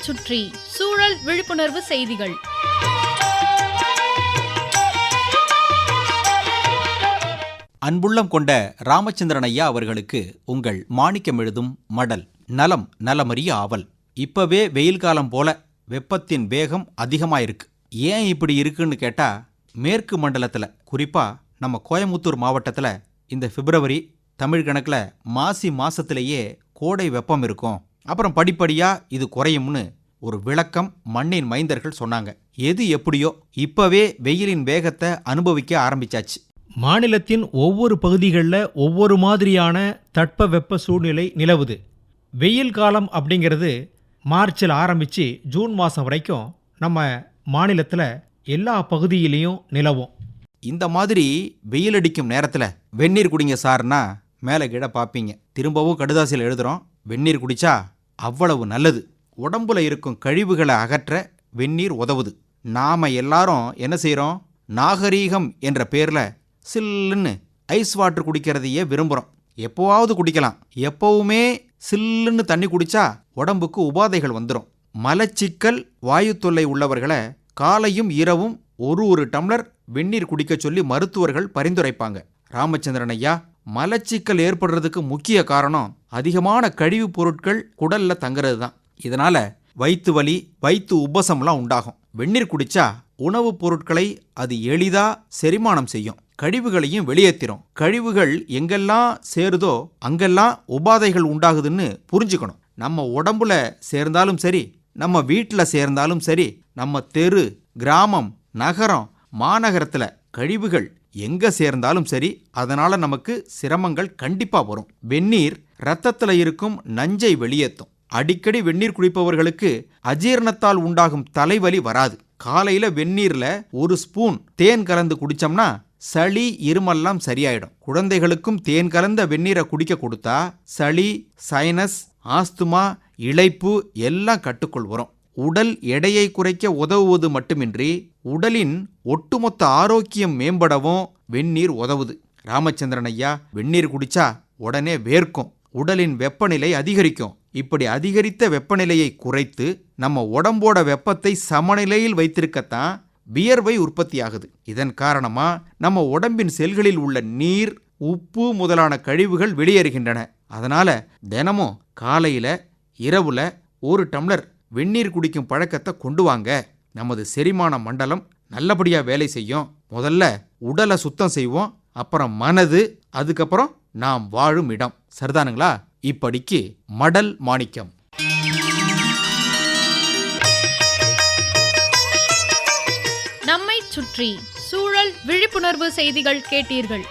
சுற்றி சூழல் விழிப்புணர்வு செய்திகள். அன்புள்ளம் கொண்ட ராமச்சந்திரன் ஐயா அவர்களுக்கு உங்கள் மாணிக்கம் எழுதும் மடல். நலம் நலமறிய ஆவல். இப்பவே வெயில் காலம் போல வெப்பத்தின் வேகம் அதிகமாயிருக்கு. ஏன் இப்படி இருக்குன்னு கேட்டா, மேற்கு மண்டலத்தில் குறிப்பா நம்ம கோயமுத்தூர் மாவட்டத்தில் இந்த பிப்ரவரி தமிழ் கணக்கில் மாசி மாசத்திலேயே கோடை வெப்பம் இருக்கும். அப்புறம் படிப்படியா இது குறையும்னு ஒரு விளக்கம் மண்ணின் மைந்தர்கள் சொன்னாங்க. எது எப்படியோ இப்பவே வெயிலின் வேகத்தை அனுபவிக்க ஆரம்பிச்சாச்சு. மாநிலத்தின் ஒவ்வொரு பகுதிகளில் ஒவ்வொரு மாதிரியான தட்ப வெப்ப சூழ்நிலை நிலவுது. வெயில் காலம் அப்படிங்கிறது மார்ச்சில் ஆரம்பித்து ஜூன் மாதம் வரைக்கும் நம்ம மாநிலத்தில் எல்லா பகுதியிலையும் நிலவும். இந்த மாதிரி வெயில் அடிக்கும் நேரத்தில் வெந்நீர் குடிங்க சார்னா மேலே கீழே பார்ப்பீங்க. திரும்பவும் கடுதாசியில் எழுதுகிறோம், வெந்நீர் குடிச்சா அவ்வளவு நல்லது. உடம்புல இருக்கும் கழிவுகளை அகற்ற வெந்நீர் உதவுது. நாம் எல்லாரும் என்ன செய்கிறோம், நாகரீகம் என்ற பேரில் சில்லுன்னு ஐஸ் வாட்டர் குடிக்கிறதையே விரும்புகிறோம். எப்போவாவது குடிக்கலாம். எப்போவுமே சில்லுன்னு தண்ணி குடிச்சா உடம்புக்கு உபாதைகள் வந்துடும். மலச்சிக்கல் வாயு தொல்லை உள்ளவர்களை காலையும் இரவும் ஒரு டம்ளர் வெந்நீர் குடிக்க சொல்லி மருத்துவர்கள் பரிந்துரைப்பாங்க. ராமச்சந்திரன் ஐயா, மலச்சிக்கல் ஏற்படுறதுக்கு முக்கிய காரணம் அதிகமான கழிவுப் பொருட்கள் குடல்ல தங்குறது தான். இதனால வயிற்று வலி, வயிற்று உபசம்லாம் உண்டாகும். வெந்நீர் குடிச்சா உணவுப் பொருட்களை அது எளிதா செரிமானம் செய்யும், கழிவுகளையும் வெளியேற்றிடும். கழிவுகள் எங்கெல்லாம் சேருதோ அங்கெல்லாம் உபாதைகள் உண்டாகுதுன்னு புரிஞ்சுக்கணும். நம்ம உடம்புல சேர்ந்தாலும் சரி, நம்ம வீட்டில் சேர்ந்தாலும் சரி, நம்ம தெரு, கிராமம், நகரம், மாநகரத்தில் கழிவுகள் எங்க சேர்ந்தாலும் சரி, அதனால நமக்கு சிரமங்கள் கண்டிப்பா வரும். வெந்நீர் ரத்தத்தில் இருக்கும் நஞ்சை வெளியேற்றும். அடிக்கடி வெந்நீர் குடிப்பவர்களுக்கு அஜீரணத்தால் உண்டாகும் தலைவலி வராது. காலையில வெந்நீர்ல ஒரு ஸ்பூன் தேன் கலந்து குடிச்சோம்னா சளி, இருமல்லாம் சரியாயிடும். குழந்தைகளுக்கும் தேன் கலந்த வெந்நீரை குடிக்க கொடுத்தா சளி, சைனஸ், ஆஸ்துமா, இளைப்பு எல்லாம் கட்டுக்குள் வரும். உடல் எடையை குறைக்க உதவுவது மட்டுமின்றி உடலின் ஒட்டுமொத்த ஆரோக்கியம் மேம்படவும் வெந்நீர் உதவுது. ராமச்சந்திரன் ஐயா, வெந்நீர் குடிச்சா உடனே வேர்க்கும், உடலின் வெப்பநிலை அதிகரிக்கும். இப்படி அதிகரித்த வெப்பநிலையை குறைத்து நம்ம உடம்போட வெப்பத்தை சமநிலையில் வைத்திருக்கத்தான் வியர்வை உற்பத்தி ஆகுது. இதன் காரணமா நம்ம உடம்பின் செல்களில் உள்ள நீர், உப்பு முதலான கழிவுகள் வெளியேறுகின்றன. அதனால தினமும் காலையில இரவுல ஒரு டம்ளர் வெந்நீர் குடிக்கும் பழக்கத்தை கொண்டு வாங்க. நமது செரிமான மண்டலம் நல்லபடியா வேலை செய்யும். முதல்ல உடலை சுத்தம் செய்வோம், அப்புறம் மனது, அதுக்கப்புறம் நாம் வாழும் இடம். சரிதானுங்களா? இப்படிக்கு மடல் மாணிக்கம். நம்மை சுற்றி சூழல் விழிப்புணர்வு செய்திகள் கேட்டீர்கள்.